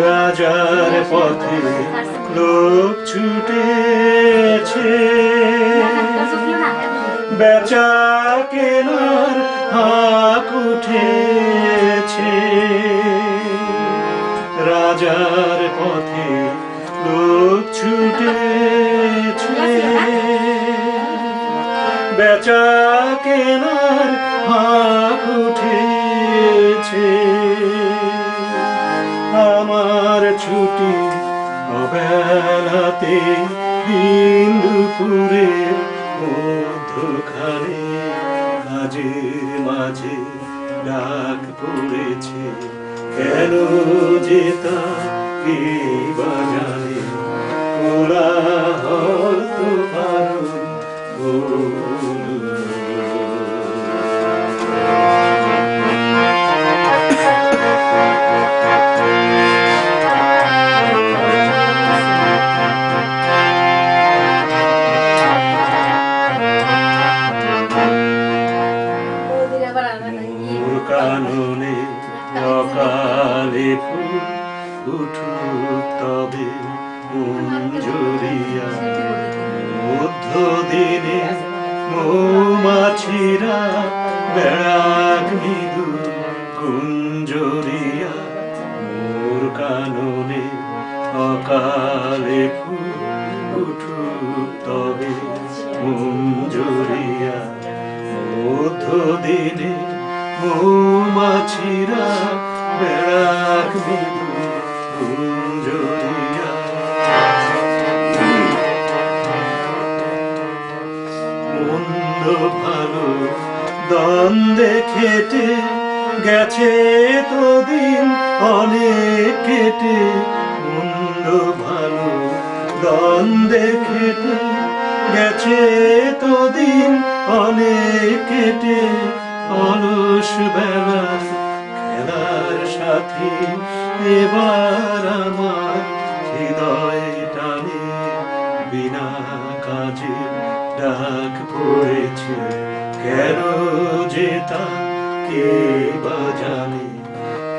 রাজার পথে লোক ছুটেছে, বেচা কেনার হাক উঠেছে। রাজার পথে লোক ছুটেছে, বেচা কেনার হাক উঠেছে। আমার ছুটি অবেলাতে দিন দুপুরের মধ্যখানে কাজের মাঝে ডাক পড়েছে। কেন যে তা কে বা জানে, কোলাহল তো বারণ কাননে অকালে ফুল উঠুক তবে মঞ্জুরিয়া। মধ্যদিনে মৌমাছিরা বেড়াক মৃদু কুঞ্জরিয়া। মোর কাননে অকালে ফুল উঠুক তবে মঞ্জুরিয়া। মধ্যদিনে মৌমাছিরা বেড়াক মৃদু কুঞ্জরিয়া। মন্দ ভালো দ্বন্দ্বে খেটে গেছে তো দিন অনেক কেটে। মন্দ ভালো দ্বন্দ্বে খেটে গেছে তো দিন অনেক কেটে। অলস বেলা খেলার সাথী এবার আমার হৃদয় টানে। বিনা কাজে ডাক পড়েছে, কেন যে তা কে বা জানে।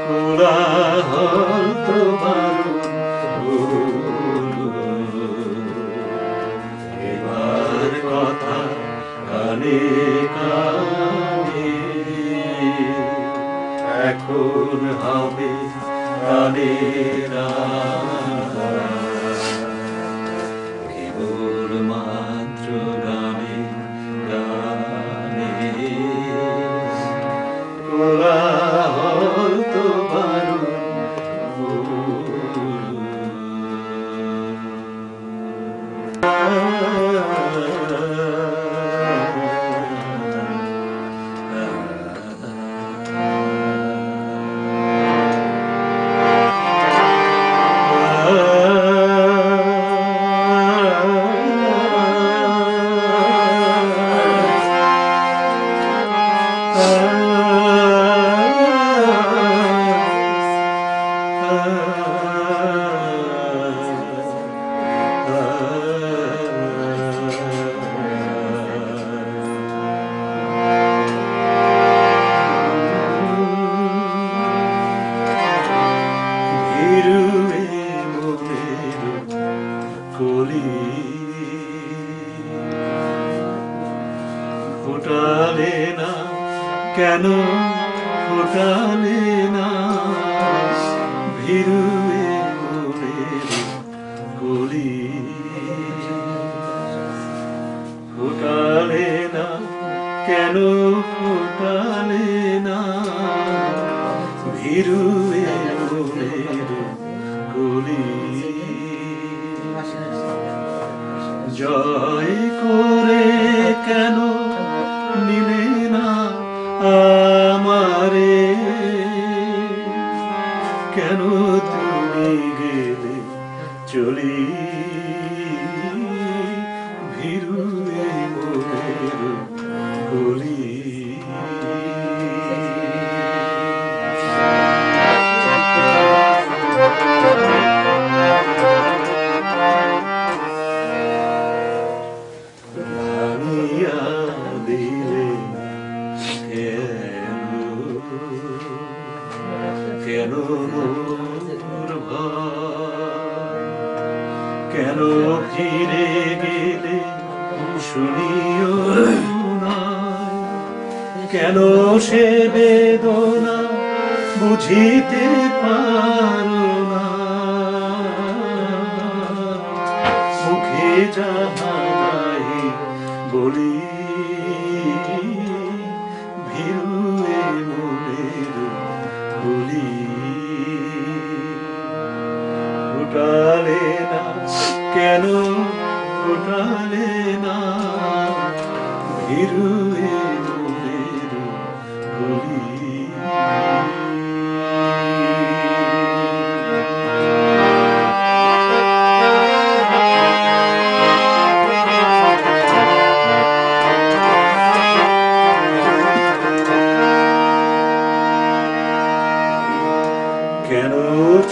কোলাহল তো বারণ এবার কথা কানে কানে। এখন হবে গানের কেবল মাত্র গানে গানে। কোলাহল তো বারণ ফোটালে না কেন, ফোটালে না ভিড়ুয়ে মনের কলি। ফোটালে না কেন, ফোটালে না ভিড়ুয়ে মনের কলি। জয় করে কেন নিলে না আমারে, কেন তুমি গেলে চলি ভিড়ুয়ে মনের কলি। কেন মোর কেন ফিরে গেলে শুনিও না, কেন সে বেদনা বুঝিতে পারো না, মুখে যাহা নাই বলি ভিড়ুয়ে মনের বলি, ফুটালে না কেন ফুটালে না ভিড়ুয়ে মনের বলি। কেন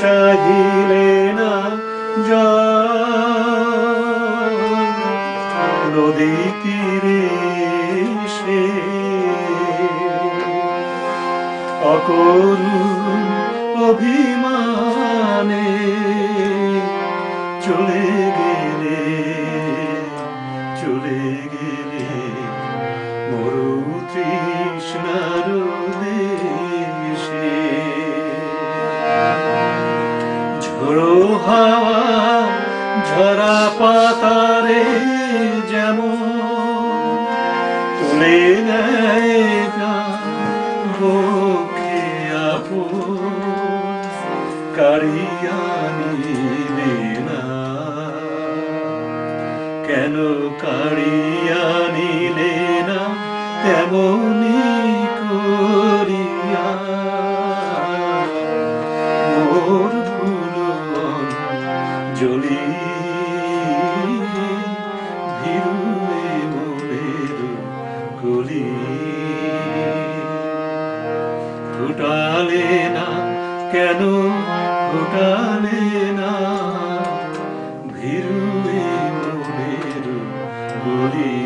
চাহিলে না নদী তীরে সে অকরুণ অভিমানে চলে গেলে চলে গেলে মরু তৃষ্ণার দেশে। ঝোড়ো হাওয়া ঝরা পাতারে যেমন তুলে নেয় বুকে আপন, কাড়িয়া নিলে না কেন কাড়িয়া নিলে না তেমনি করিয়া মোর জলি ভিড়ুয়ে মনের গলি। ফুটালে না কেন ফুটালে না ভিড়ুয়ে মনের গলি।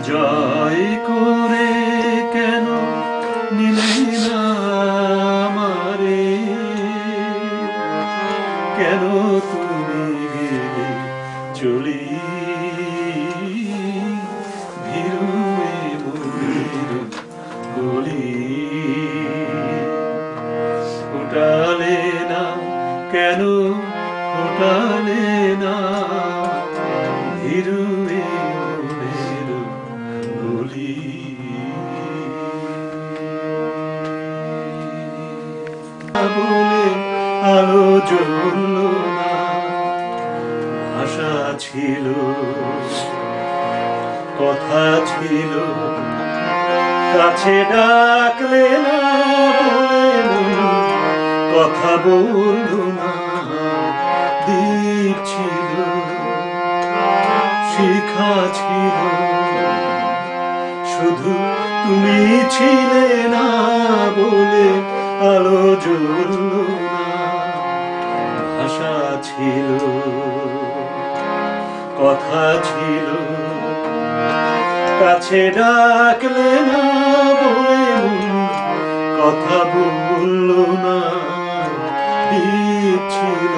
জয় করে কেন নিলে না আমারে, কেন তুমি গেলে চলি ভিড়ুয়ে মনের গলি। ফুটালে না কেন ফুটালে না ভিড়ুয়ে মনের গলি। বলে আলো জ্বলল না, ভাষা ছিল কথা ছিল, কাছে ডাকলে না বলে কথা বলল না। দ্বীপ ছিল শিখা ছিল, শুধু তুমি ছিলে না বলে আলো জ্বলল না। ভাষা ছিল কথা ছিল, কাছে ডাকলে না বলে কথা বলল না। দ্বীপ ছিল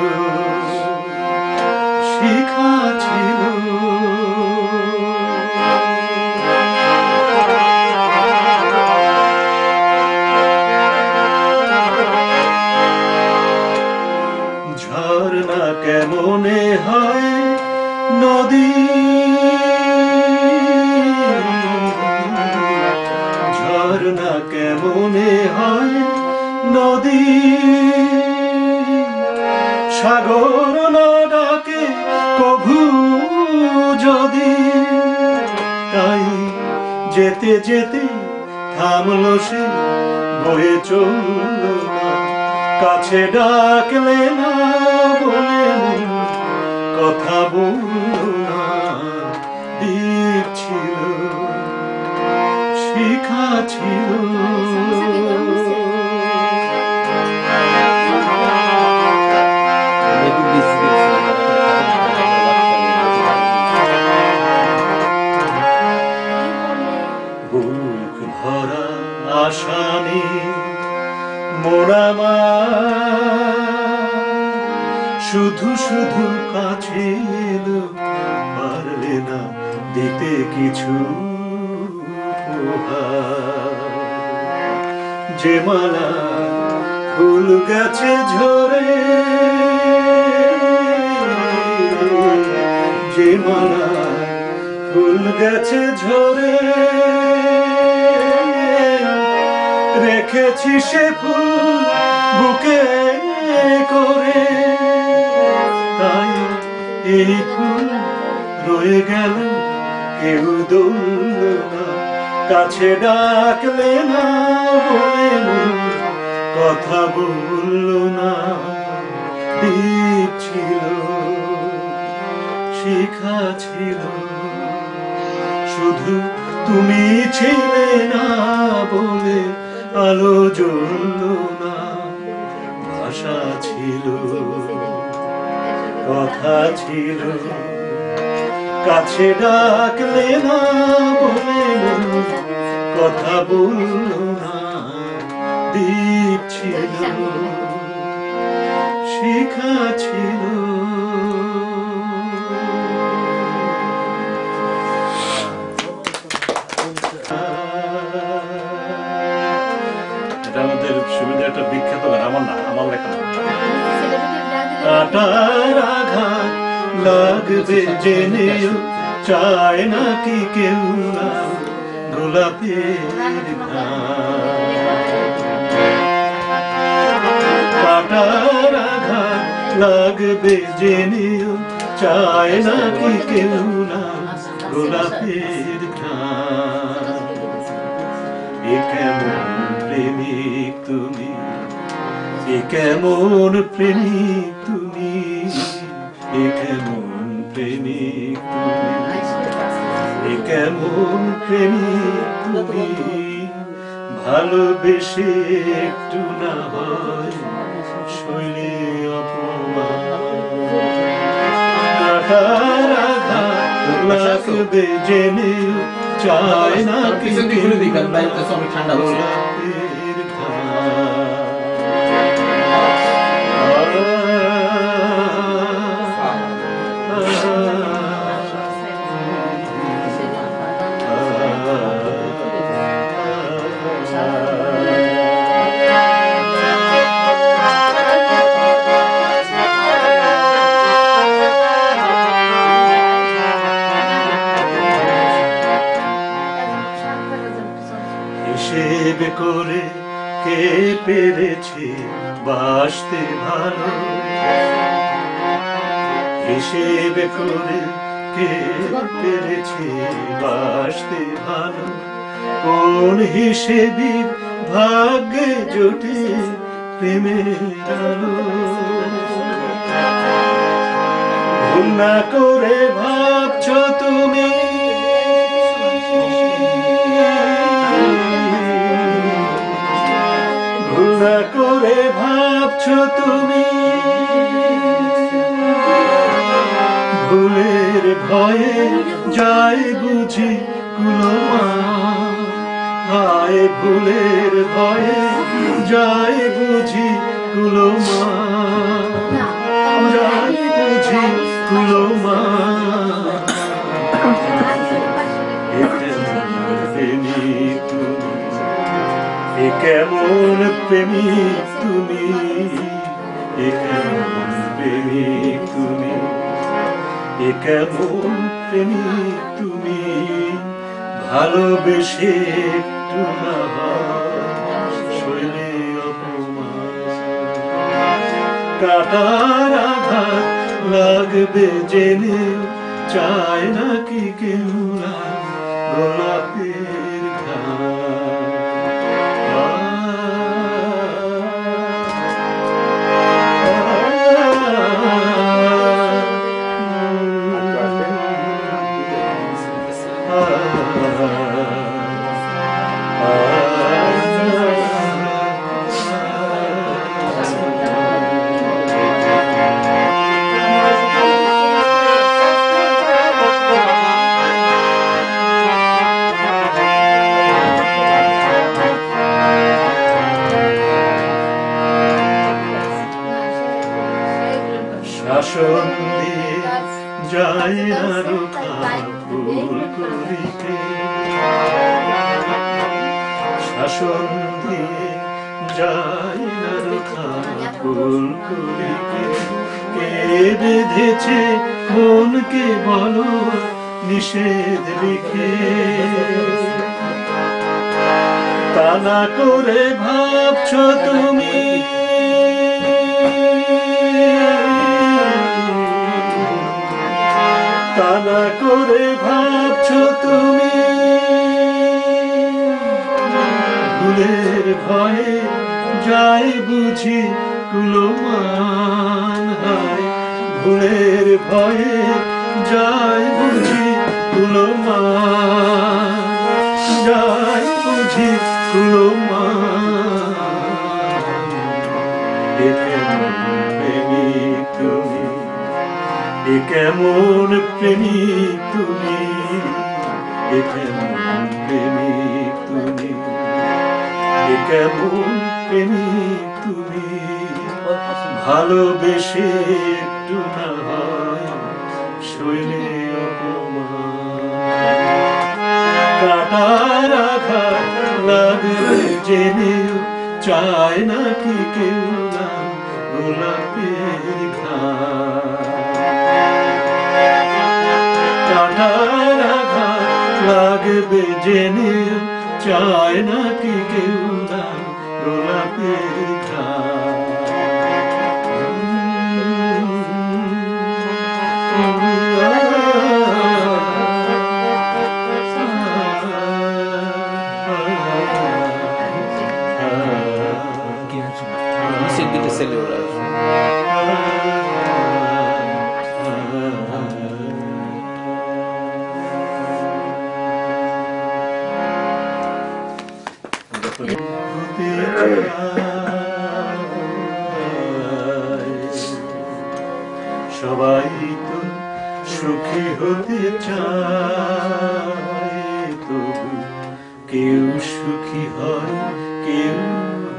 শিখা ছিল, ঝর্ণা কেমনে হয় নদী, ঝর্ণা কেমনে হয় নদী, সাগর না ডাকে কভু যদি। তাই যেতে যেতে থামল সে বয়ে চলল না, কাছে ডাকলে না বলে কথা বলল না। দ্বীপ ছিল শিখা ছিল, বুক ভরা আশা নিয়ে মোরা মা শুধু শুধু কাছে এলো, পারলে না দিতে কিছু উপহার। যে মালা ফুল গেছে ঝরে, যে মালা ফুল গেছে ঝরে, রেখেছি সে ফুল বুকে করে, তাই এই ফুল রয়ে গেল, কেউ দুলল না, কাছে ডাকলে না, বলে মন কথা বলল না। দ্বীপ ছিল, শিখা ছিল, শুধু তুমি ছিলে না বলে আলো জ্বলল না। ভাষা ছিল, কথা ছিল, কাছে ডাকলে না, বলে মন কথা বলল না। দ্বীপ ছিল, শিখা ছিল। আমাদের সুবিধা একটা বিখ্যাত গান, আমার না, আমার লেখা না। কাটার আঘাত লাগবে জেনেও, চায় নাকি কেউ না গোলাপের কাটার আঘাত লাগবে জেনেও, চায় নাকি কেউ না গোলাপের এ কেমন প্রেমিক তুমি, এ কেমন প্রেমিক তুমি, এ কেমন প্রেমিক তুমি, এ কেমন প্রেমিক তুমি। ভালোবেসে একটু না হয় শৈলে অপমান, কাটার আঘাত লাগবে জেনেও, চায় না কিছু ঠান্ডা হিসেব করে কে পেরেছে বাসতে ভালো, হিসেব করে কে পেরেছে বাসতে ভালো, কোন হিসেবির ভাগ্যে জোটে প্রেমের আলো। ভুল না করে ভাবছো তুমি, ভুল না করে ভাবছো তুমি, ভুলের ভয়ে যায় বুঝি কুলমা, হায় ভুলের ভয়ে যায় বুঝি কুলমা, যায় বুঝি কুলমা। এ কেমন প্রেমিক তুমি, এ কেমন প্রেমিক তুমি, এ কেমন প্রেমিক তুমি। ভালোবেসে একটু না শৈলে অপমান, কাটার আঘাত লাগবে জেনে, চায় নাকি কেউ না গোলাপের ঘাট। শাসন দিয়ে যায় না রোখা ভুল করিতে, শাসন দিয়ে যায় না রোখা ভুল করিতে। কে বেঁধেছে মনকে বলো নিষেধ লিখে, তা না করে ভাবছো তুমি, তা না করে ভাবছো তুমি, ভুলের ভয়ে যায় বুঝি কুলমান হায়, ভুলের ভয়ে যায় বুঝি কুলমান, যায় বুঝি কুলমান। এ কেমন প্রেমিক তুমি, এ কেমন প্রেমিক তুমি, এ কেমন প্রেমিক তুমি, এ কেমন প্রেমিক তুমি। ভালোবেসে একটু না হয় শৈলে অপমান, কাটার আঘাত লাগবে জেনেও চায় নাকি কেউ না গোলাপের ঘাট, কাটার আঘাত লাগবে জেনেও চায় নাকি কেউ না গোলাপের ঘাট। Seguinte celebrar. সবাই তো সুখী হতে চায়, তবু কেউ সুখী হয় কেউ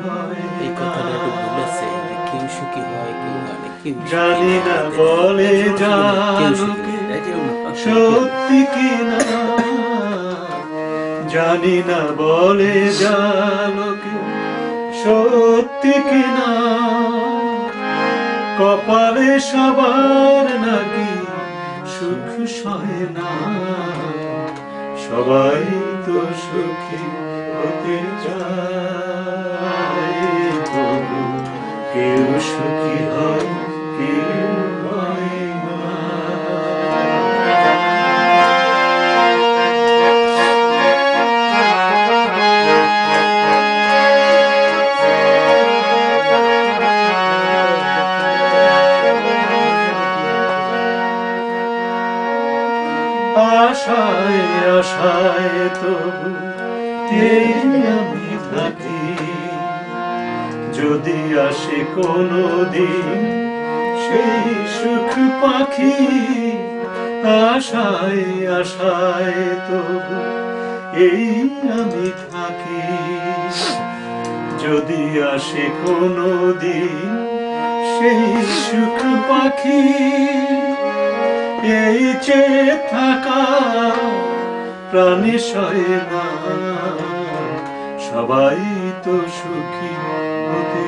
হয় এই কথাটা একটু বলেছে যে কেউ সুখী হয় কেউ হয় না, কেউ জানি না বলে যা লোকে সত্যি কিনা, জানি না বলে যা লোকে সত্যি কিনা। কপালে সবার নাকি সুখ সয় না, সবাই তো সুখী হতে চায়, তবু কেউ সুখী হয় কেউ হয় না। আশায় আশায় তবু এই আমি থাকি, যদি আসে কোনো দিন সেই সুখ পাখি। আশায় আশায় তবু এই আমি থাকি, যদি আসে কোনো দিন সেই সুখ পাখি। এই চেয়ে থাকা প্রাণে সয় না, সবাই তো সুখী হতে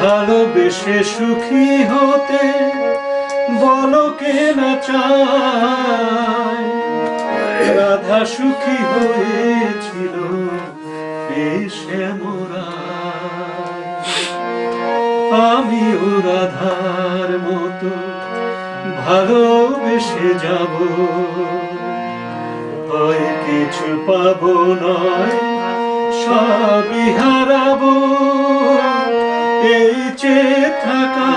ভালোবেসে সুখী হতে বলো কে না চায়। রাধা সুখী হয়েছিল শ্যামরায়, আমিও রাধার মতো ভালোবেসে যাব, হয় কিছু পাবো নয় সবই হারাবো। এই চেয়ে থাকা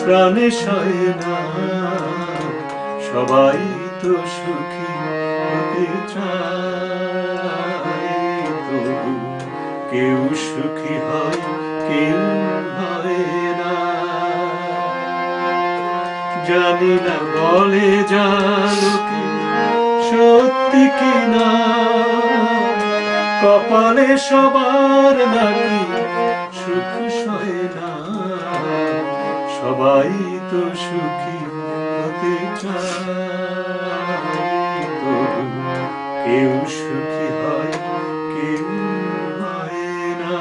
প্রাণে সয় না, সবাই তো সুখী হতে চায়, তবু কেউ সুখী হয় কেউ হয় না। জানি না বলে যা লোকে সত্যি কিনা, কপালে সবার নাকি সুখ সয় না। সবাই তো সুখী হতে চায়, তবু কেউ সুখী হয় কেউ হয় না।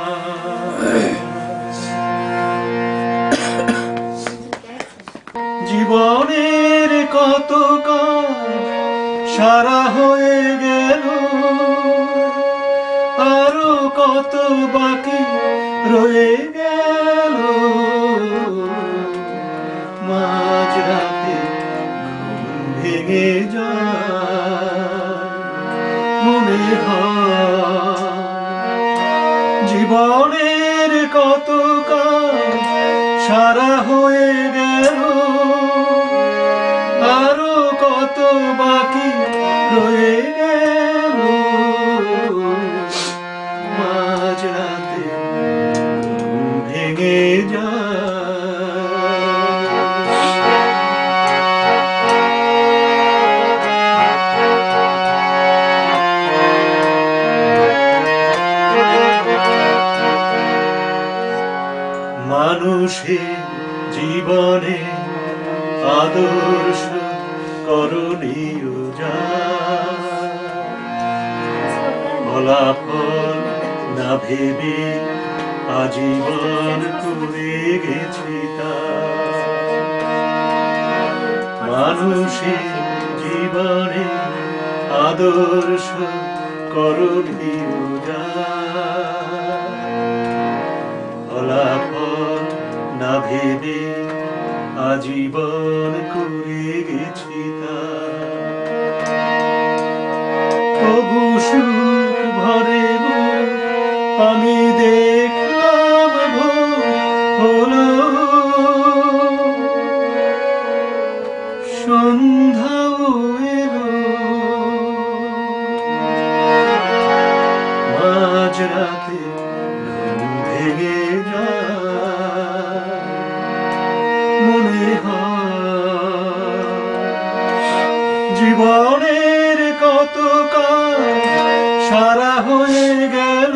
জীবনের কত কাজ সারা হয়ে গেল, আরো কত বাকি রয়ে গেল। মাঝরাতে ঘুম ভেঙে যায়, মনে হয় জীবনের কত কাজ সারা হয়ে গেল, আরো কত বাকি রয়ে গেল। মাঝরাতে ঘুম ভেঙে যায়। মানুষের জীবনে আদর্শ করণীয় যা, ফলাফল না ভেবে আজীবন করে গেছি তা। মানুষের জীবনে আদর্শ করণীয় যা, ফলাফল না ভেবে আজীবন করে গেছি তা। তবু সুখ ভরে আমি দেখলাম হলো, সন্ধ্যাও এলো। মাঝরাতে ঘুম ভেঙে যায়, মনে হয় জীবনের কত কাজ সারা হয়ে গেল,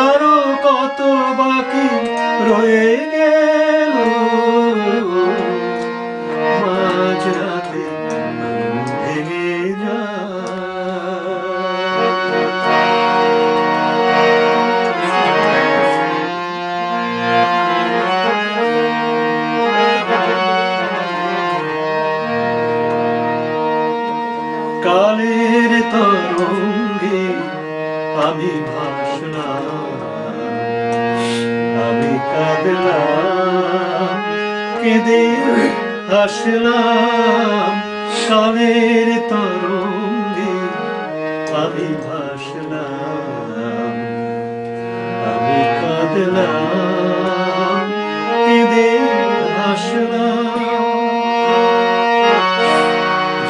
আরো কত বাকি রয়ে গেল। মাঝরাতে ঘুম ভেঙে যায়। কালের তরঙ্গে আমি ভাসলাম, আমি কাঁদলাম কেঁদে হাসলাম। কালের তরঙ্গে আমি ভাসলাম, আমি কাঁদলাম কেঁদে হাসলাম।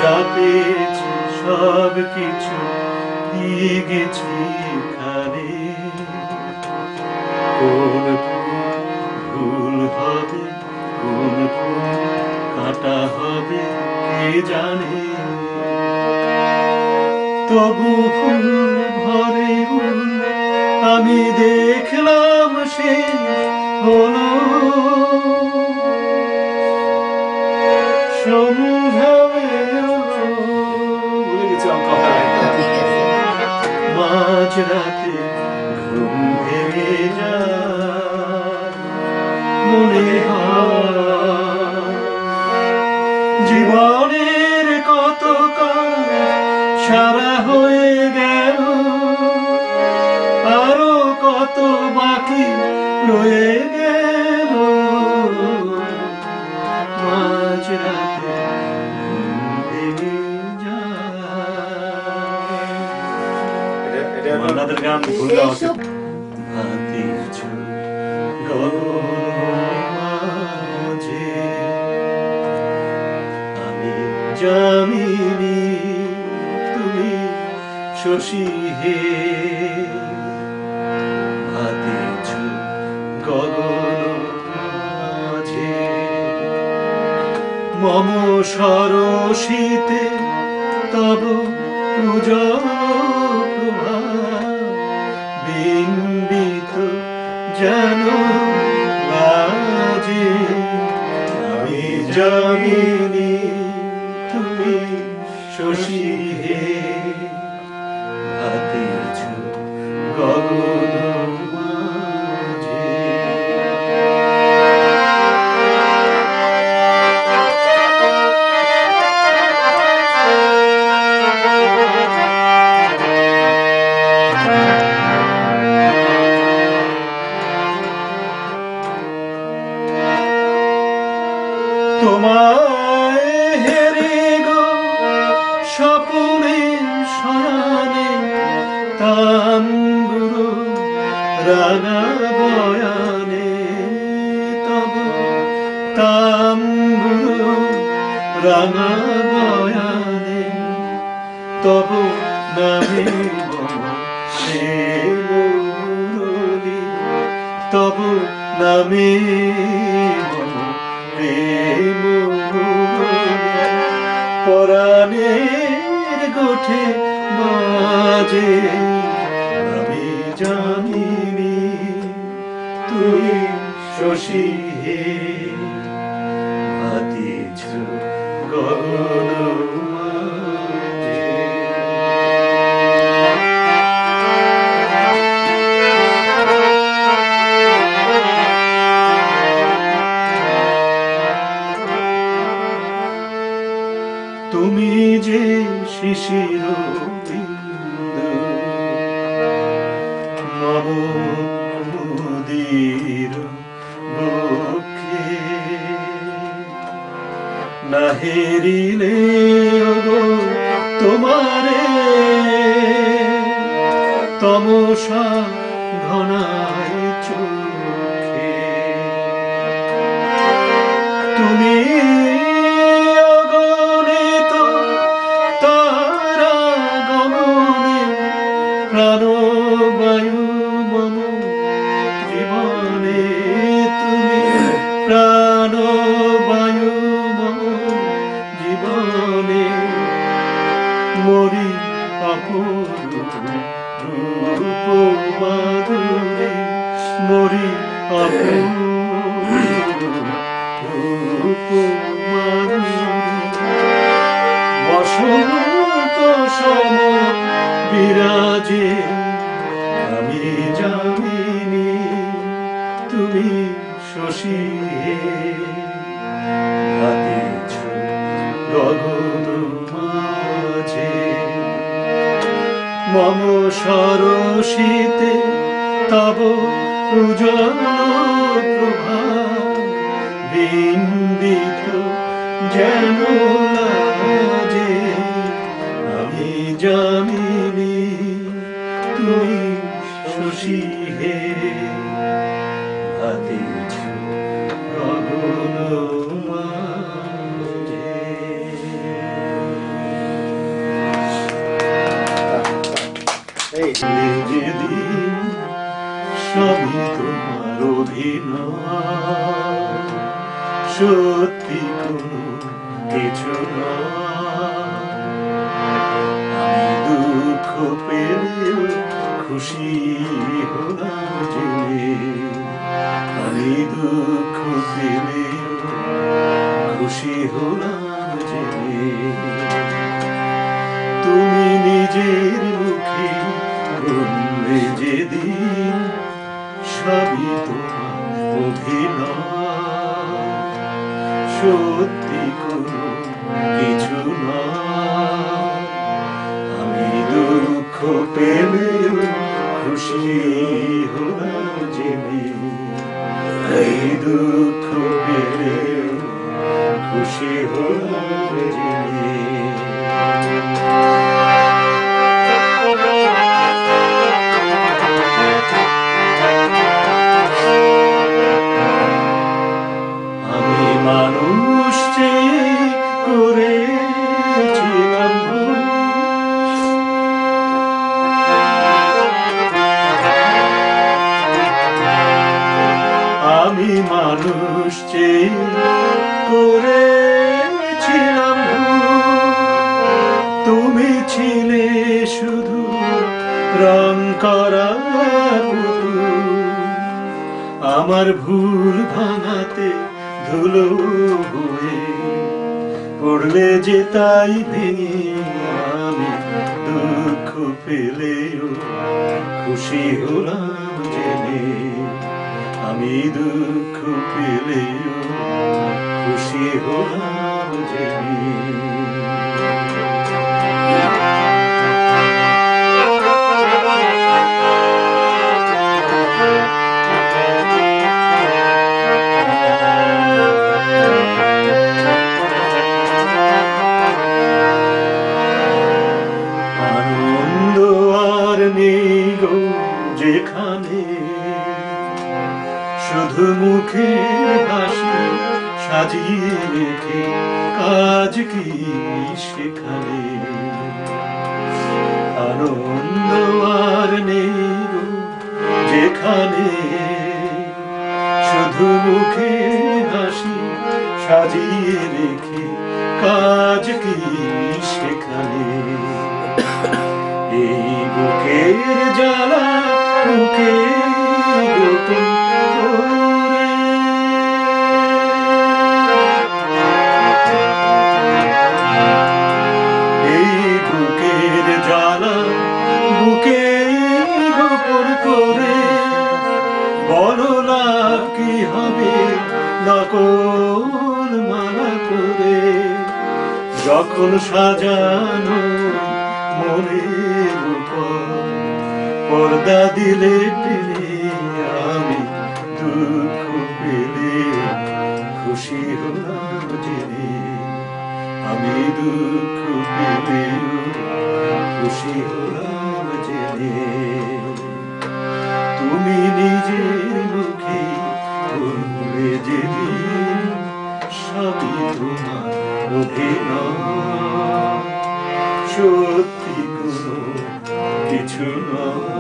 যা পেয়েছি সব কিছু দিয়ে গেছি এখানে, কোন ভুল হবে কোন ফুল কাটা হবে কে জানে। তবু ফুল ভরে আমি দেখলাম সে হলো, সন্ধ্যা মাঝরাতে ঘুম ভেঙে যায়, মনে হয় জীবনের কত কাজ সারা হয়ে গেল, আরো কত বাকি রয়ে গেল। মাঝরাতে ঘুম ভেঙে যায়। মান্নাদের গান ভুল গাওয়া উচিত। ভাতিছ গগন মাঝে আমি যামিনী, তুমি শশী হে। ভাতিছ মম সরসিতে তব উজ্জ্বল প্রভা বিম্বিত যেন লাজে আমি জানিনি তুমি শশী হে ভাতিছ গগন মাঝে। তোমায় হেরে গো স্বপনে শয়নে তাম্বুরু রাঙা বয়ানে তব তাম্বুরু রাঙা বয়ানে তব নামে মম সে মুরলি তব নামে মম প্রেম পরাণের গোঠে বাজে আমি জানিনি তুই শশী হে ভাতিছ গগন মাঝে। তুমি যে শিশির বিন্দু মম মুদির বক্ষে না হেরিলে ওগো তোমারে তমসা ঘনায় চোখে তুমি প্রাণবায়ু মম জীবনে তুমি প্রাণবায়ু মম জীবনে মরি অপূর্ব রূপ মাধুরে মরি অপূর্ব রূপ মাধুরে বসন্ত সম বিরাজে আমি জানিনি তুমি শশী হে ভাতিছ গগন মাঝে মম সরসিতে তব উজ্জ্বল প্রভা বিম্বিত যেন লাজে আমি জানিনি তুই শশী হে ভাতিছ গগন মাঝে। যেদিন সবই তোমার অভিনয় সত্যি কোনো কিছু নয় আমি দুঃখ পেলেও খুশি হলাম জেনে আমি দুঃখ পেলেও খুশি হলাম জেনে তুমি নিজের মুখে বললে যেদিন সবই তোমার অভিনয় সত্যি কোনো কিছু নয় আমি দুঃখ পেলেও খুশি হলাম জেনে এই দুঃখ পেলেও খুশি হলাম জেনে মানুষ করেছিলাম আমি মানুষ করে পুতুল। আমার ভুল ভাঙাতে ধুলো হয়ে পড়লে যে তাই ভেঙে আমি দুঃখ পেলেও খুশি হলাম জেনে, আমি দুঃখ পেলেও খুশি হলাম জেনে। আনন্দ আর নেই গো যেখানে, শুধু মুখে হাসি সাজিয়ে রেখে কাজ কি সেখানে। আনন্দ আর নেই গো যেখানে, শুধু মুখে হাসি সাজিয়ে রেখে কাজ কি সেখানে। এই বুকের জ্বালা বুকে গোপন করে, এই বুকের জ্বালা বুকে গোপন করে, বলো না কি হবে নকল মালা করে, যখন সাজানো মনের উপর পর্দা দিলে টেনে আমি দুঃখ পেলে খুশি হলাম জেনে, আমি দুঃখ পেলে খুশি হলাম জেনে। তুমি নিজের মুখে বলবে যেদিন সবই তোমার অভিনয়, সত্যি কোনো কিছু নয়।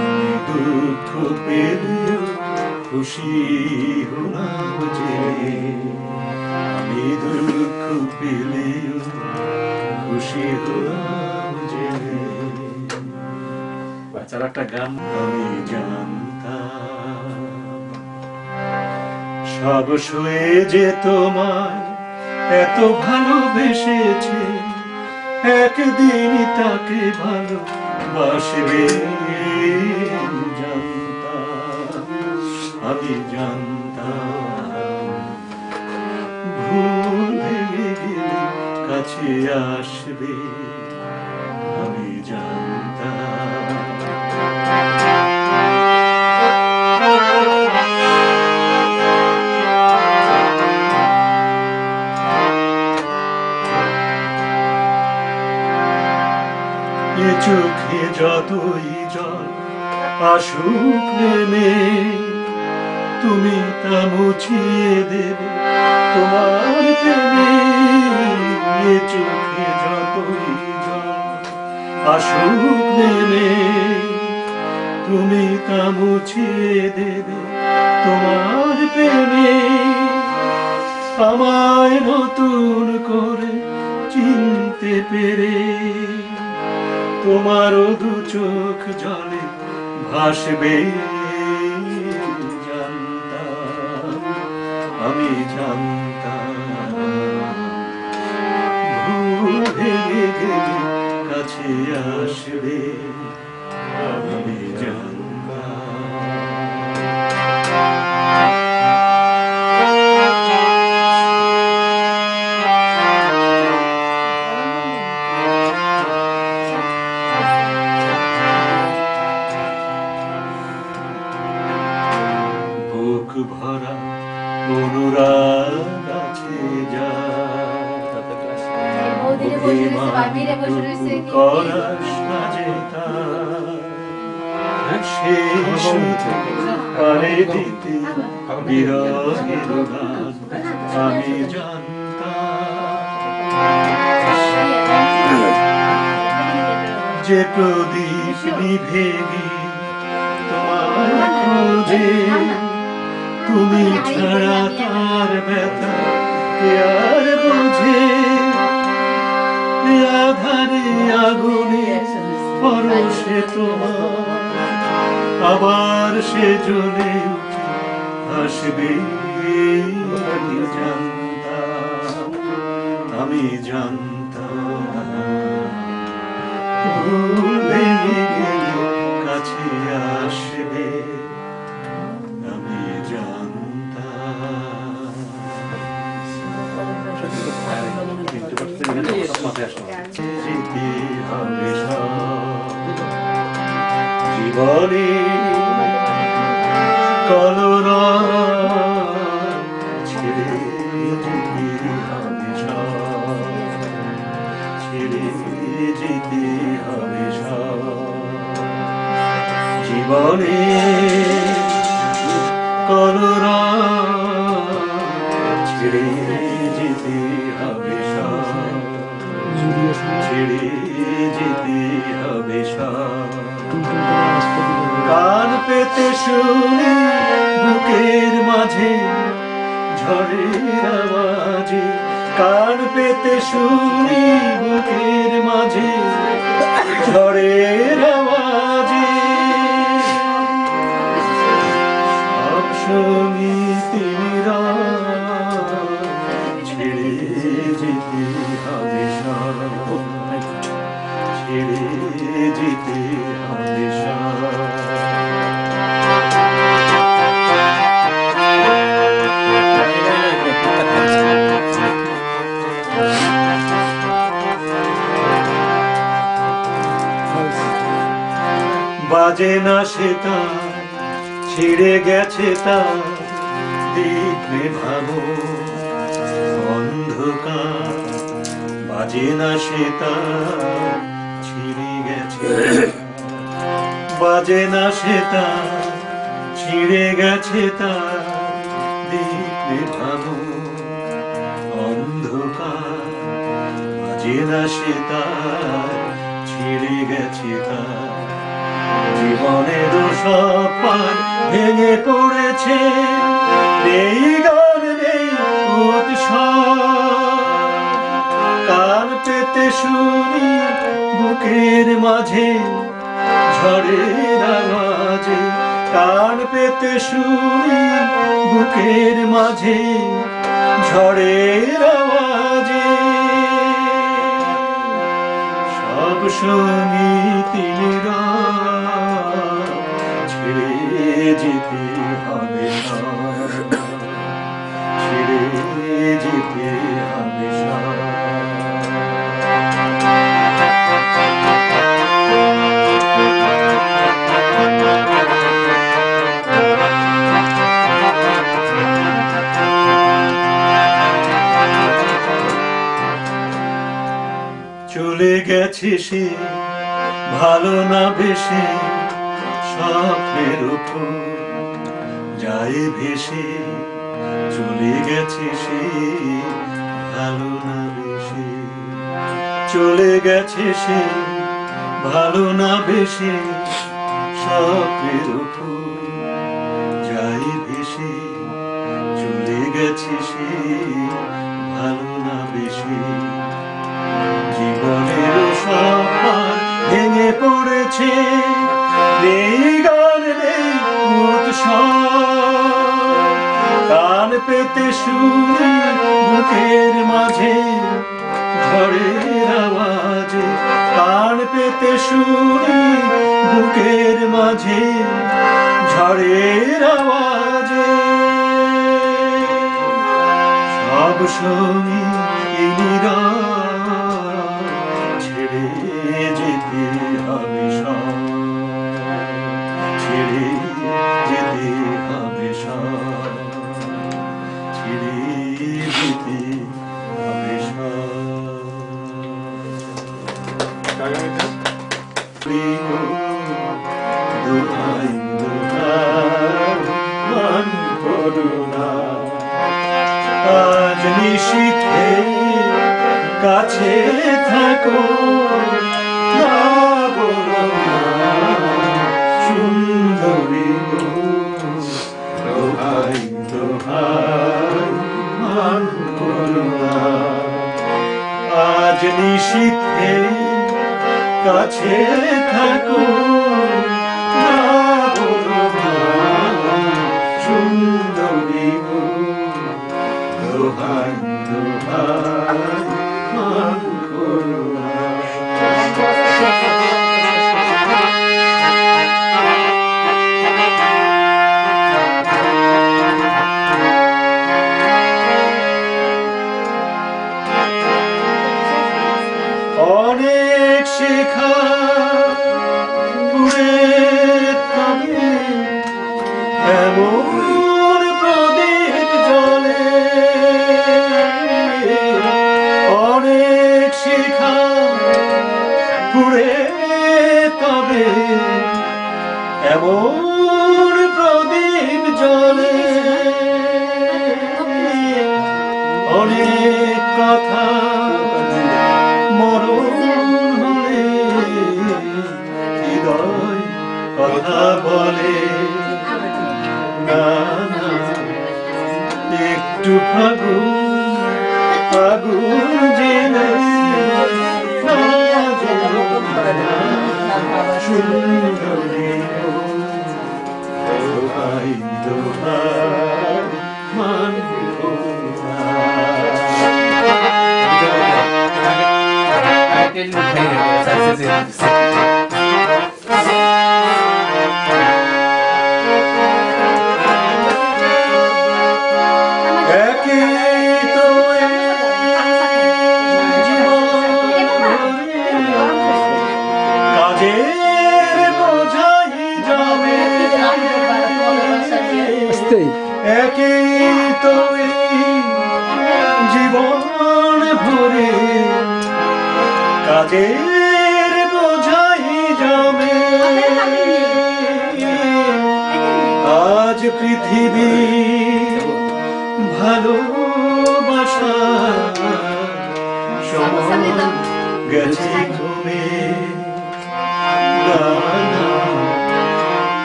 আমি দুঃখ পেলেও খুশি হলাম জেনে, আমি দুঃখ পেলেও খুশি হলাম জেনে। বাচ্চারা একটা গান। আমি জানতাম সব শুয়ে যে তোমায় এত ভালোবেসেছে, একদিন তাকে ভালোবাসবে। জানতাম, আমি জানতাম ভুল ভেঙে গেলে কাছে আসবে, আমি জানতাম। এ চোখে যতই জল আসুক নেমে, তুমি তা মুছিয়ে দেবে তোমার প্রেমে। এ চোখে যতই জল আসুক নেমে, তুমি তা মুছিয়ে দেবে তোমার প্রেমে। আমায় নতুন করে চিনতে পেরে তোমারও দু চোখ জলে ভাসবে। জানতাম, আমি জানতাম ভুল ভেঙে গেলে কাছে আসবে, আমি জানতাম। বুক ভরা অনুরাগ আছে যা, করা সাজে তার, সে শুধু পারে দিতে বিরহের গান, আমি জানতাম। যে প্রদীপ নিভে গিয়ে তোমার খোঁজে, তুমি ছাড়া তার ব্যথা কে আর বোঝে। আধারে আগুনে পরশে তোমার আবার সে জ্বলে উঠে আসবে। আমি জানতাম ভুলে গেলে কাছে আসবে। আমি জানতাম যেতে হবে জীবনে কলরা ছেড়ে যেতে হবে ছেড়ে যেতে হবে জীবনে কলরা ছেড়ে যেতে হবে ছেড়ে যেতে হবে কান পেতে শুনি বুকের মাঝে ঝড়ের আওয়াজে। কান পেতে শুনি বুকের মাঝে ঝড়ের আওয়াজে। সব সঙ্গীতেরা ছেড়ে যেতে হবে ছেড়ে যেতে হবে বাজে না সে তার ছিঁড়ে গেছে তার দেখবে ভাবো অন্ধকার। বাজে না সে তার ছিঁড়ে গেছে বাজে না সে তার ছিঁড়ে গেছে তার দেখবে ভাবো অন্ধকার। বাজে না সে তার ছিঁড়ে গেছে তার জীবনের সব পার ভেঙে পড়েছে। নেই গান নেই উৎসব কান পেতে শুনি বুকের মাঝে ঝড়ের আওয়াজে। কান পেতে শুনি বুকের মাঝে ঝড়ের আওয়াজে। সব সঙ্গীতেরা ছেড়ে যেতে হবে ছেড়ে যেতে হবে চলে গেছে সে ভালো না বেশে স্বপ্নের উপর যায় ভেসে। চলে গেছে সে ভালো না বেশে চলে গেছে সে ভালো না বেশে স্বপ্নের উপর যায় ভেসে। চলে গেছে সে ভালো না বেশে জীবনের সব ভেঙে পড়েছে। নেই গান নেই উৎসব কান পেতে শুনি বুকের মাঝে ঝড়ের আওয়াজে। কান পেতে শুনি বুকের মাঝে ঝড়ের আওয়াজে। সব সঙ্গী ছেড়ে যেতে হবে ছেড়ে যেতে হবে ছেড়ে যেতে হবে দোহাই মান করুণা আজ নিশীথে কাছে থাকো না বলো না সুন্দরী দোহাই দোহাই মান করো না আজ নিশীথে কাছে থাকো না বলো না সুন্দরী গো দোহাই দোহাই মান করো না অনেক শেখা পুরে তবে এমন প্রদীপ জলে অনেক শেখা পুরে তবে এমন প্রদীপ জলে অনেক কথা কথা বলে না না একটু ফাগুন জেনে না সুন্দরী দোহাই দোহাই মান একই তো জীবন ভরে কাজের বোঝাই যাবে আজ পৃথিবী ভালোবাসা সময় গেছে ঘুমে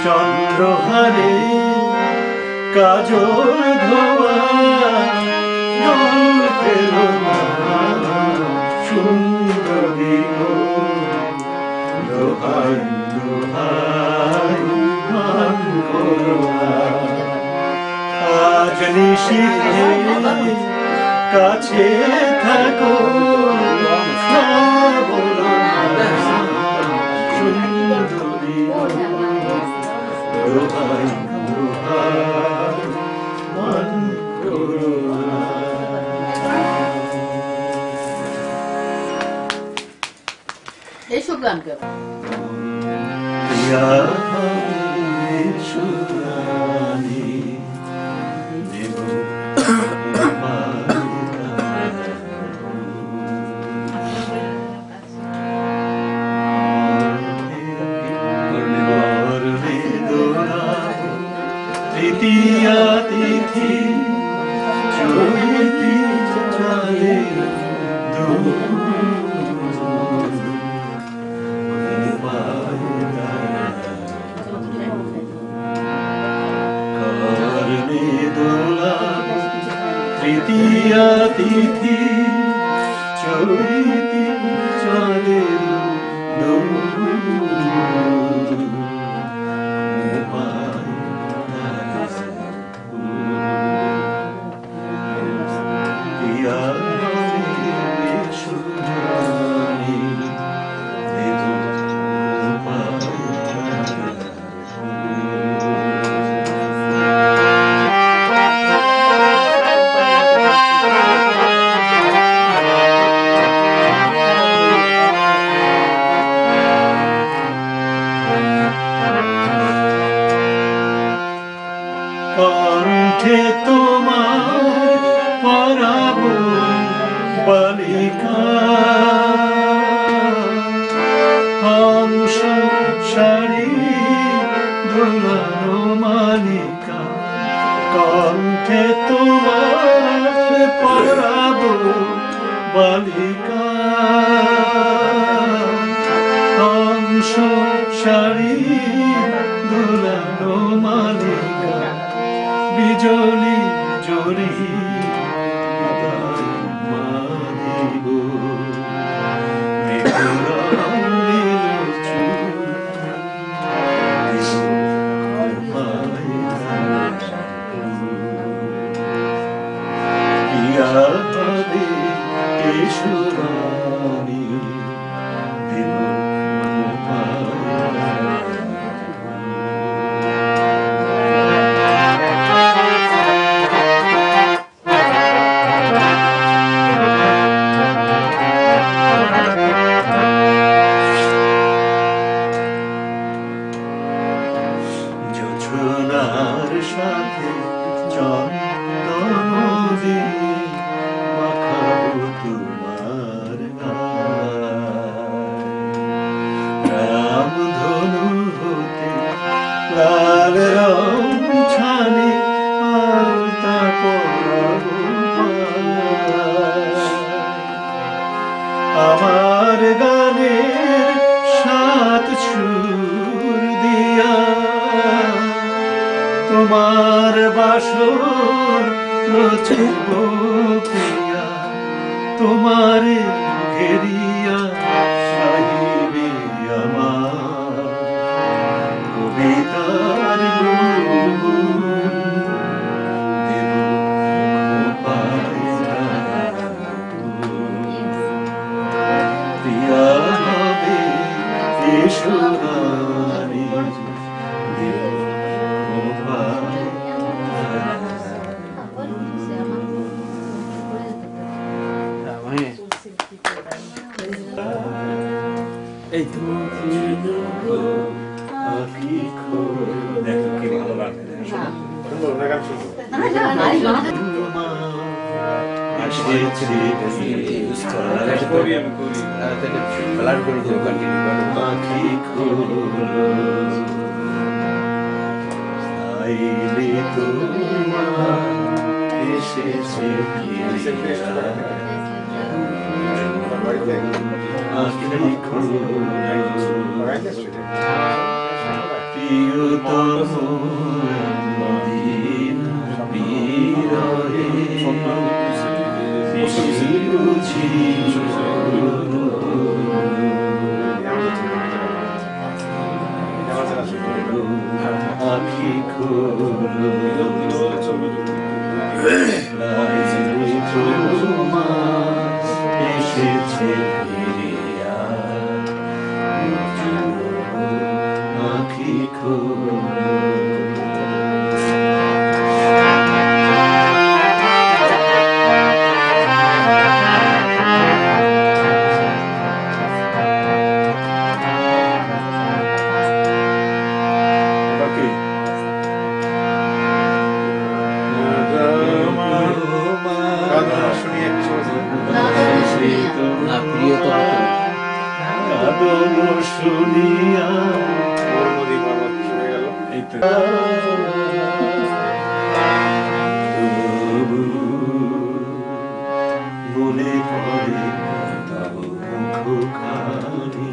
চন্দ্রহারে কাজল ধোয়া পেল না সুন্দরী গো দোহাই দোহাই মান করো না আজ নিশীথে কাছে থাকো না বলো না সুন্দরী গো দোহাই দোহাই মান করো না এইসব গান কেন তৃতীয়া তিথি চৈতি চলে তৃতীয়া তিথি চৈতি চলে কণ্ঠে তোমার পরাবো বালিকা হংস শাড়ি দোলানো মালিকা কণ্ঠে তোমার পরাবো বালিকা হংস শাড়ি দোলানো মালিকা বিজলি জরি মারিব সোনার সাথে চন্দন দিয়ে মাখাবো তোমার গায়ে। রামধনু হতে লাল রং ছানি আলতা পরাবো পায়ে। আমার গানের সাত সুর দিয়া তোমার বাসর রচিব প্রিয়া, তোমার ঘেরিয়া সাহিবে আমার কবিতার বুলবুল দেব খোপায় প্রিয়া হবে এসো রানী দেব খোপায়। এই তো আঁখি খোল দেখো কি ভালো লাগে আঁখি খোল আইলে তোমার এসেছে আঁখি খোল প্রিয়তম দিন বিরহে বুঝি আঁখি খোল এসেছে ফিরিয়া আঁখি খোল। না প্রিয়তম আদর শুনিয়া মনে পড়ে তব মুখখানি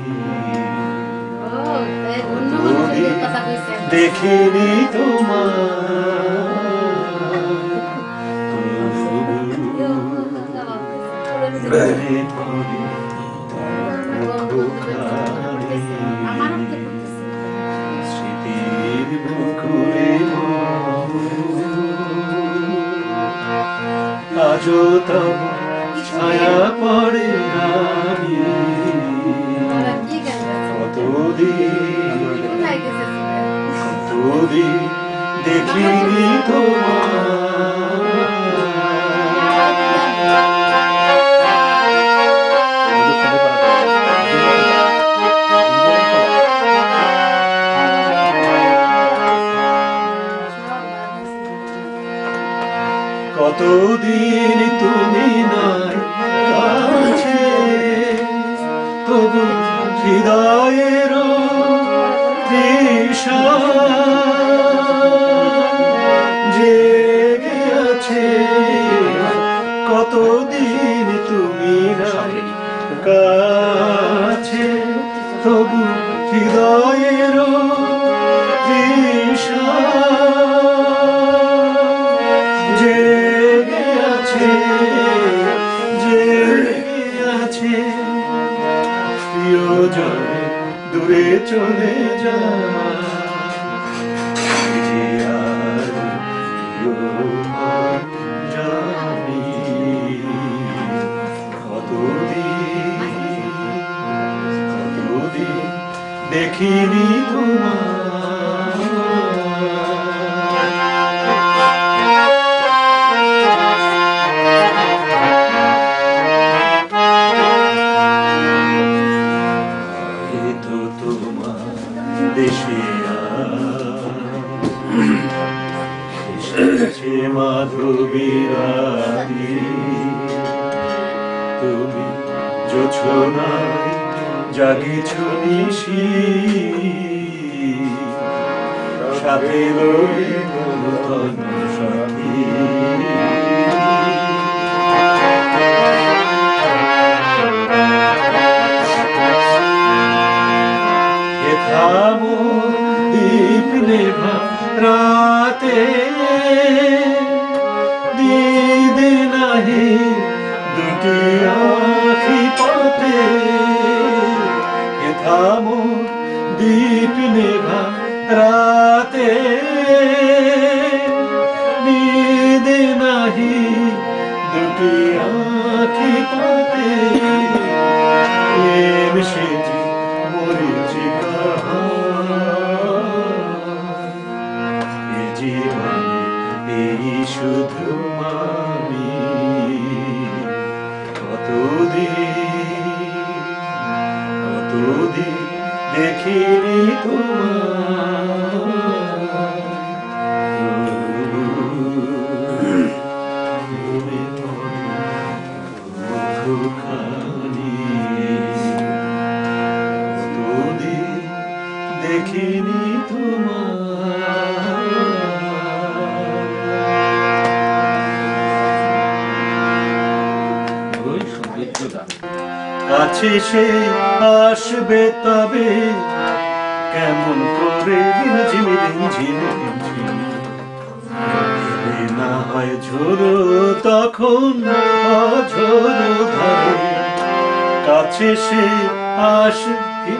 দেখিনি তোমার মনে পড়ে তব মুখখানি স্মৃতির বুকুরে আজও তব ছায়া পড়ে রানী কতদিন দেখিনি কতদিন তুমি নাই কাছে, তবু হৃদয়ের তৃষা জেগে আছে। কতদিন তুমি নাই কাছে, তবু হৃদয়ের তৃষা জেগে আছে, জেগে আছে। প্রিয়জন দূরে চলে যায়, হে মাধবী রানী, তুমি জোছনায় জাগিছ নিশি, সাথে রইল নূতন সাথী। হে থামো দীপ নেভা রাতে, দিদে নাহি দুটি আখি পাতে। হে থামো দীপ নেভা রাতে, দিদে নাহি দুটি আখি পাতে। প্রেম সেজে মরীচিকা এ জীবনে এই শুধু মানি, কতদিন দেখিনি মধুখানি, কতদিন দেখিনি ওই সৌন্দর্যটা কাছে সে আসবে তবে কেমন করে ঝিমি ঝিমি না হয় ঝোড়ো তখন অঝোড়ো ধরে। কাছে সে আসবে,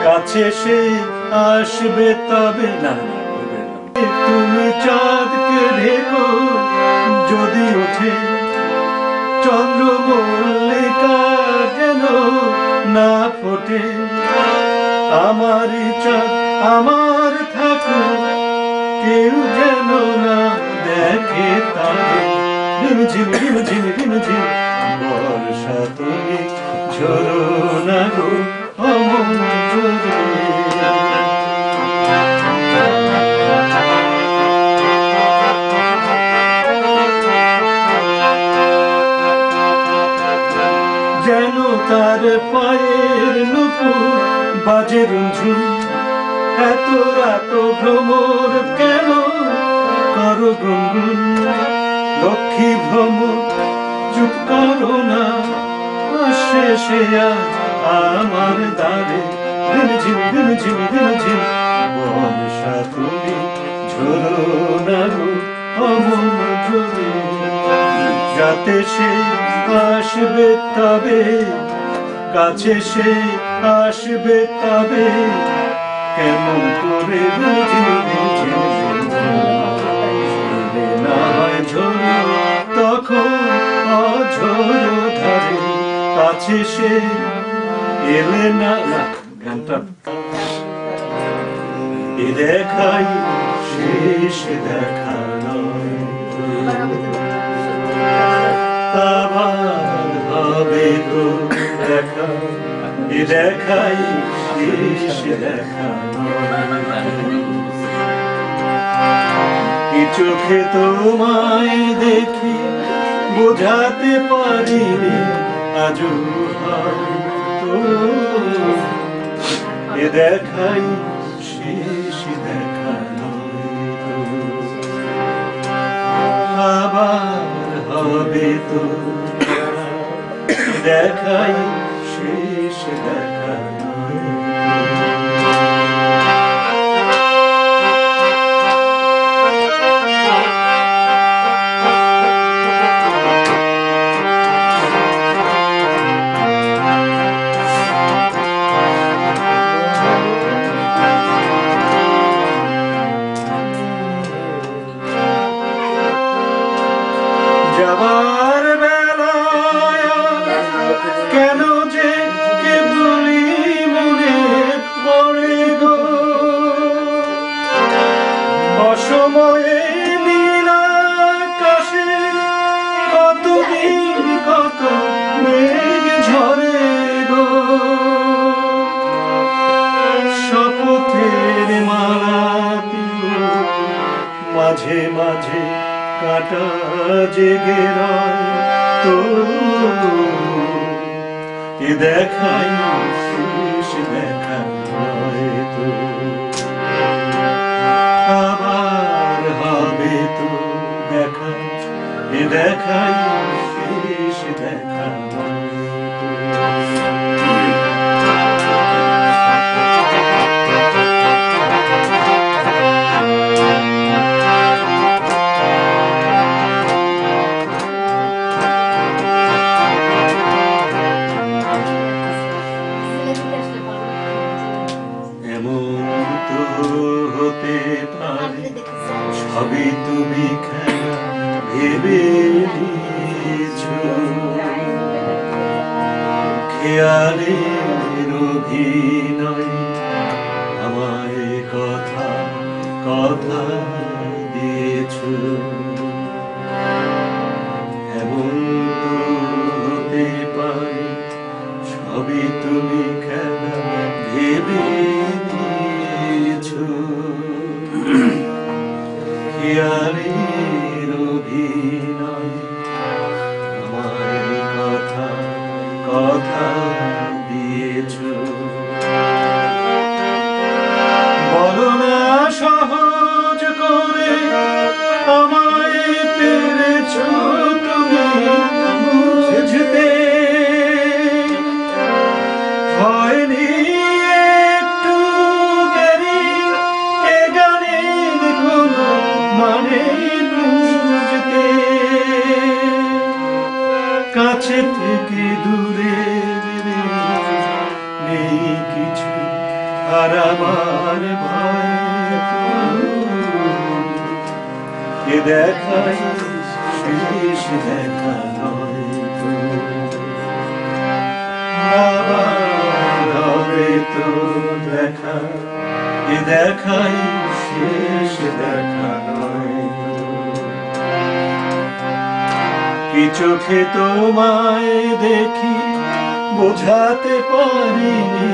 কাছে সে আসবে তবে না তুমি চাঁদকে ঢেকো যদি ওঠে চন্দ্রমল্লিকা যেন না ফোটে। আমার চাঁদ আমার থাকো কেউ যেন না দেখে তাকে। ঝিমি ঝিমি ঝিমি ঝিমি ঝিমি বর্ষা তুমি ঝরো না গো অমন ঝরে। যেন তার পায়ের নুপুর বাজে রুঝুন, এত রাত ভ্রমর কেন করো গুনগুন। লক্ষ্মী ভ্রমর চুপ করো না, শেষে আমার দ্বারে। ঝিমি ঝিমি ঝিমি ঝিমি বর্ষা তুমি ঝরো না গো অমন ঝরে। যাতে সে আসবে তবে, কাছে সে আসবে তবে কেমন করে না হয় ঝোড়ো তখন অঝোড়ো ধারে। কাছে সে এলে না গানটা এ দেখাই শেষ দেখা নয়, আবার হবে তো দেখা। এ দেখাই শেষ দেখা কি চোখে তোমায় দেখি বোঝাতে পারিনি আজও হয়তো। এ দেখাই শেষ দেখা নয়তো, আবার হবে তো দেখাই শেষ দেখা নয়। যাবার বেলায় কেন যে কেবলই মনে পড়ে গো, অসময়ে নীল আকাশে কতদিন কত মেঘ ঝরে গো। শপথের মালা মাঝে মাঝে কাটা জেগে রয় তো এ দেখাই শেষ দেখা নয় তো আবার হবে তো দেখা এ দেখাই শেষ দেখা নয় সবই তুমি খেলা ভেবে নিয়েছো খেয়ালের অভিনয় আমায় কথা কথা দিয়েছো এমন তো হতে পারে সবই তুমি খেলা ভেবে নিয়েছো খেয়ালের অভিনয় আমায় কথা কথা দিয়েছো বলো না সহজ করে আমায় পেরেছো তুমি বুঝতে হয়নি একটু দেরি এ গানের কোনো মানে বুঝতে কাছে থেকে দূরে নেই কিছু আর আমার ভয় এ দেখাই শেষ দেখা নয় তো আবার হবে তো দেখা এ দেখাই শেষ দেখা নয় কি চোখে তোমায় দেখি বোঝাতে পারিনি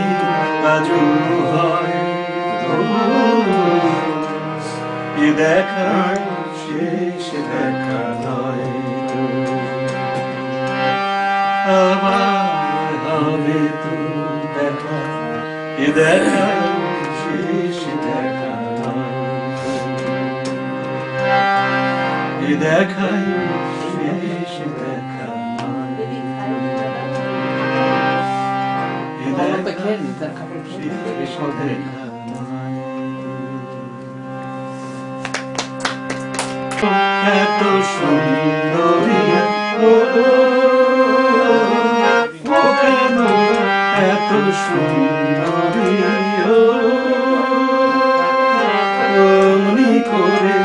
আজও হয় এ দেখাই শেষ দেখা নয় তো আবার হবে তো দেখা এ দেখাই শেষ দেখা নয় এ দেখাই শেষ দেখা নয় এ দেখাই শেষ দেখা এত সুন্দরী ও কেন এত সুন্দরী অমনি করে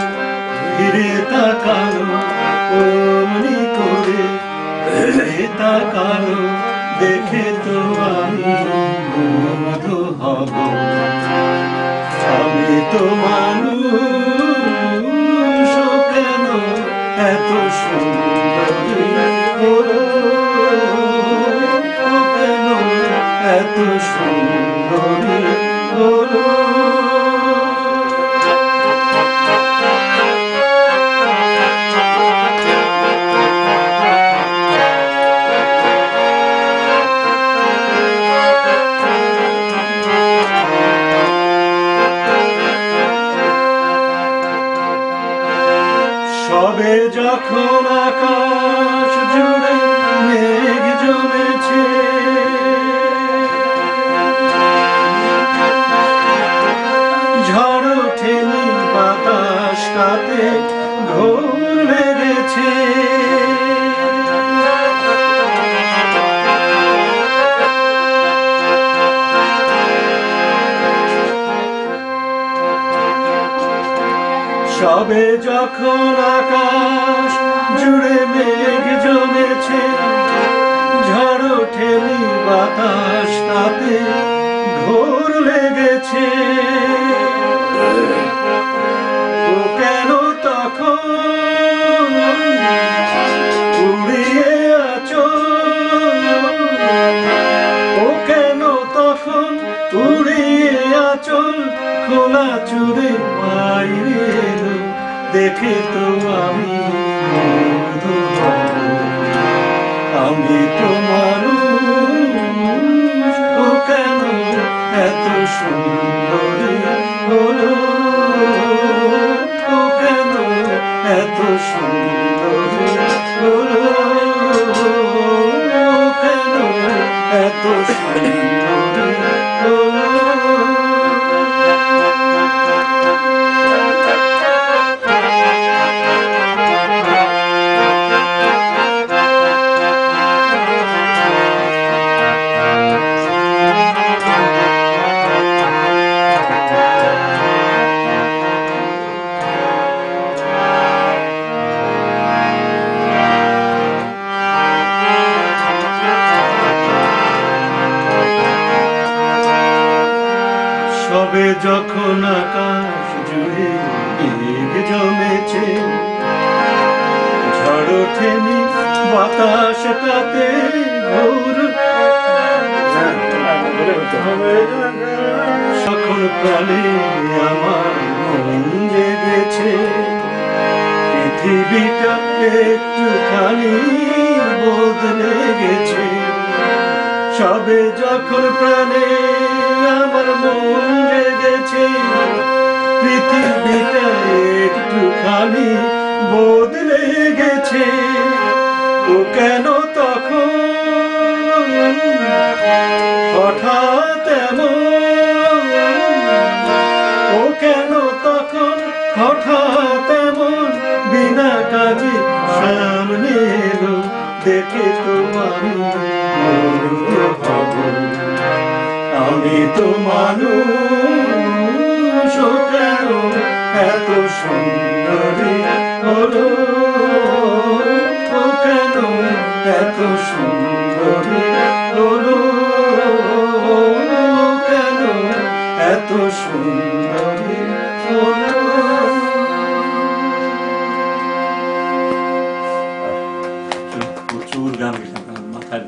ফিরে তাকালো অমনি করে ফিরে তাকালো দেখে তো আমি মুগ্ধ হব আমি তো মানুষ কেন এত সুন্দরী কেন এত সুন্দরী সবে যখন আকাশ জুড়ে মেঘ জমেছে ঝড় ঠেলে বাতাসটাতে ঘোর লেগেছে সবে যখন আকাশ জুড়ে মেঘ জমেছে ঝড় ঠেলি বাতাস তাতে ঘোর লেগেছে ও কেন তখন উড়িয়ে আঁচল ও কেন তখন উড়িয়ে আঁচল খোলা চুড়ে বাইরে দেখে তো আমি মুগ্ধ হব। আমি তো মানুষ, ও কেন এত সুন্দরী হলো, ও কেন এত সুন্দরী হলো, ও কেন এত সুন্দরী হলো। সবে যখন আকাশ জুড়ে মেঘ জমেছে, ঝড় ওঠেনি বাতাসটাতে ঘোর, তখন প্রাণে আমার মন জেগেছে, পৃথিবীটা একটুখানি বদলে গেছে। সবে যখন প্রাণে আমার মন জেগেছে, পৃথিবীটা একটুখানি বদলে গেছে। ও কেন তখন হঠাৎ এমন, ও কেন তখন হঠাৎ এমন বিনা কাজে সামনে এলো, দেখে তো আমি মুগ্ধ হব। আমি তো মানুষ, ও কেন এত সুন্দরী হলো, ও কেন এত সুন্দরী হলো, ও কেন এত সুন্দরী হলো। প্রচুর গান মাথায়